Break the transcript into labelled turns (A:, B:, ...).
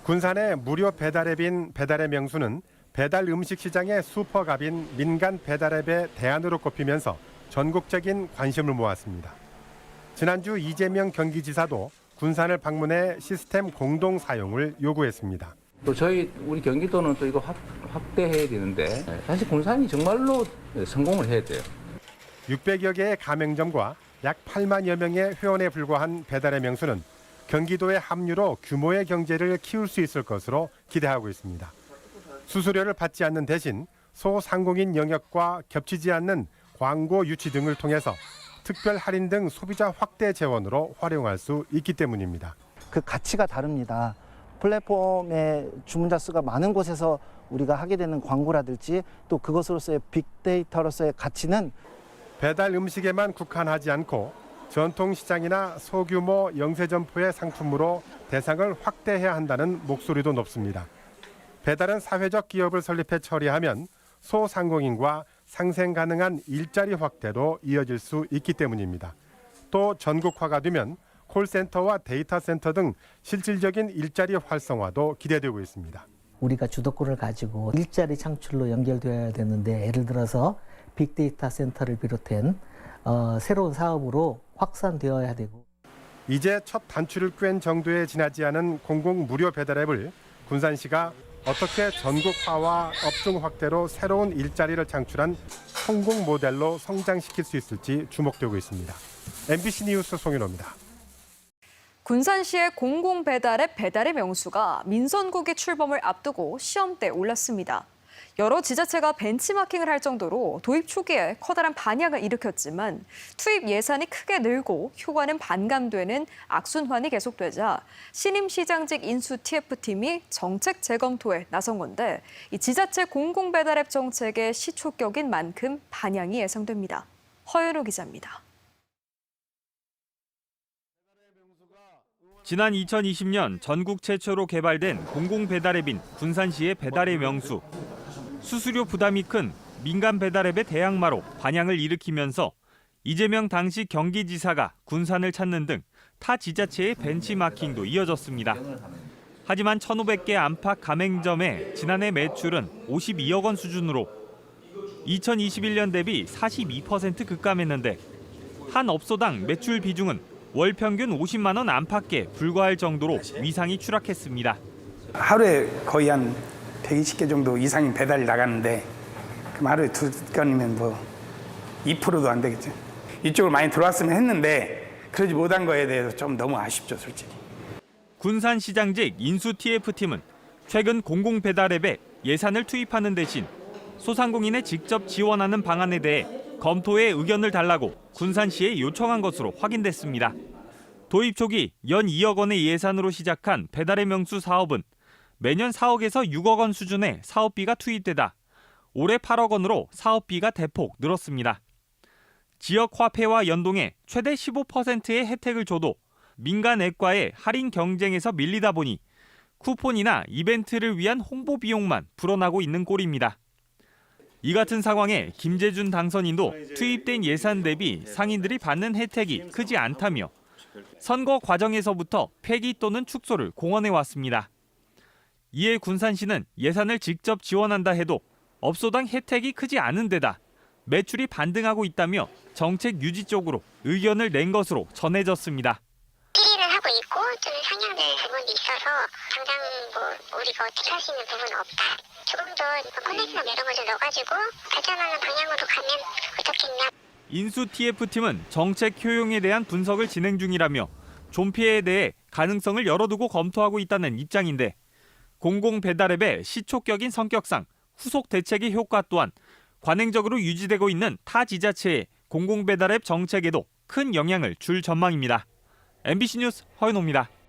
A: 군산의 무료 배달앱인 배달의 명수는 배달 음식 시장의 슈퍼갑인 민간 배달앱의 대안으로 꼽히면서 전국적인 관심을 모았습니다. 지난주 이재명 경기지사도 군산을 방문해 시스템 공동 사용을 요구했습니다.
B: 또 우리 경기도는 또 이거 확대해야 되는데 사실 군산이 정말로 성공을 해야 돼요.
A: 600여 개의 가맹점과 약 8만여 명의 회원에 불과한 배달의 명수는 경기도의 합류로 규모의 경제를 키울 수 있을 것으로 기대하고 있습니다. 수수료를 받지 않는 대신 소상공인 영역과 겹치지 않는 광고 유치 등을 통해서 특별 할인 등 소비자 확대 재원으로 활용할 수 있기 때문입니다.
C: 그 가치가 다릅니다. 플랫폼의 주문자 수가 많은 곳에서 우리가 하게 되는 광고라든지 또 그것으로서의 빅데이터로서의 가치는
A: 배달 음식에만 국한하지 않고 전통시장이나 소규모 영세점포의 상품으로 대상을 확대해야 한다는 목소리도 높습니다. 배달은 사회적 기업을 설립해 처리하면 소상공인과 상생 가능한 일자리 확대로 이어질 수 있기 때문입니다. 또 전국화가 되면 콜센터와 데이터 센터 등 실질적인 일자리 활성화도 기대되고 있습니다.
D: 우리가 주도권을 가지고 일자리 창출로 연결되어야 되는데 예를 들어서 빅데이터 센터를 비롯한 새로운 사업으로 확산되어야 되고.
A: 이제 첫 단추를 꿰는 정도에 지나지 않은 공공 무료 배달 앱을 군산시가 어떻게 전국화와 업종 확대로 새로운 일자리를 창출한 성공 모델로 성장시킬 수 있을지 주목되고 있습니다. MBC 뉴스 송윤호입니다.
E: 군산시의 공공배달앱 배달의 명수가 민선국의 출범을 앞두고 시험대에 올랐습니다. 여러 지자체가 벤치마킹을 할 정도로 도입 초기에 커다란 반향을 일으켰지만 투입 예산이 크게 늘고 효과는 반감되는 악순환이 계속되자 신임 시장직 인수 TF팀이 정책 재검토에 나선 건데 이 지자체 공공배달앱 정책의 시초격인 만큼 반향이 예상됩니다. 허연우 기자입니다.
F: 지난 2020년 전국 최초로 개발된 공공배달앱인 군산시의 배달의 명수. 수수료 부담이 큰 민간 배달앱의 대항마로 반향을 일으키면서 이재명 당시 경기지사가 군산을 찾는 등 타 지자체의 벤치마킹도 이어졌습니다. 하지만 1,500개 안팎 가맹점의 지난해 매출은 52억 원 수준으로 2021년 대비 42% 급감했는데 한 업소당 매출 비중은 월 평균 50만 원 안팎에 불과할 정도로 위상이 추락했습니다.
G: 하루에 거의 한 120개 정도 이상이 배달이 나가는데 그럼 하루에 2건이면 뭐 2%도 안 되겠죠. 이쪽으로 많이 들어왔으면 했는데 그러지 못한 거에 대해서 좀 너무 아쉽죠, 솔직히.
F: 군산시장직 인수 TF팀은 최근 공공배달앱에 예산을 투입하는 대신 소상공인에 직접 지원하는 방안에 대해 검토에 의견을 달라고 군산시에 요청한 것으로 확인됐습니다. 도입 초기 연 2억 원의 예산으로 시작한 배달의 명수 사업은 매년 4억에서 6억 원 수준의 사업비가 투입되다 올해 8억 원으로 사업비가 대폭 늘었습니다. 지역 화폐와 연동해 최대 15%의 혜택을 줘도 민간 앱과의 할인 경쟁에서 밀리다 보니 쿠폰이나 이벤트를 위한 홍보 비용만 불어나고 있는 꼴입니다. 이 같은 상황에 김재준 당선인도 투입된 예산 대비 상인들이 받는 혜택이 크지 않다며 선거 과정에서부터 폐기 또는 축소를 공언해 왔습니다. 이에 군산시는 예산을 직접 지원한다 해도 업소당 혜택이 크지 않은 데다 매출이 반등하고 있다며 정책 유지 쪽으로 의견을 낸 것으로 전해졌습니다.
H: 피해를 하고 있고 좀 상향될 부분이 있어서 당장 뭐 우리가 어떻게 할 수 있는 부분은 없다. 조금 더 커넥트나 이런 걸 좀 넣어가지고 발전하는 방향으로 가면 어떻겠냐. 인수
F: TF팀은 정책 효용에 대한 분석을 진행 중이라며 존피해에 대해 가능성을 열어두고 검토하고 있다는 입장인데 공공배달앱의 시초격인 성격상 후속 대책의 효과 또한 관행적으로 유지되고 있는 타 지자체의 공공배달앱 정책에도 큰 영향을 줄 전망입니다. MBC 뉴스 허연호입니다.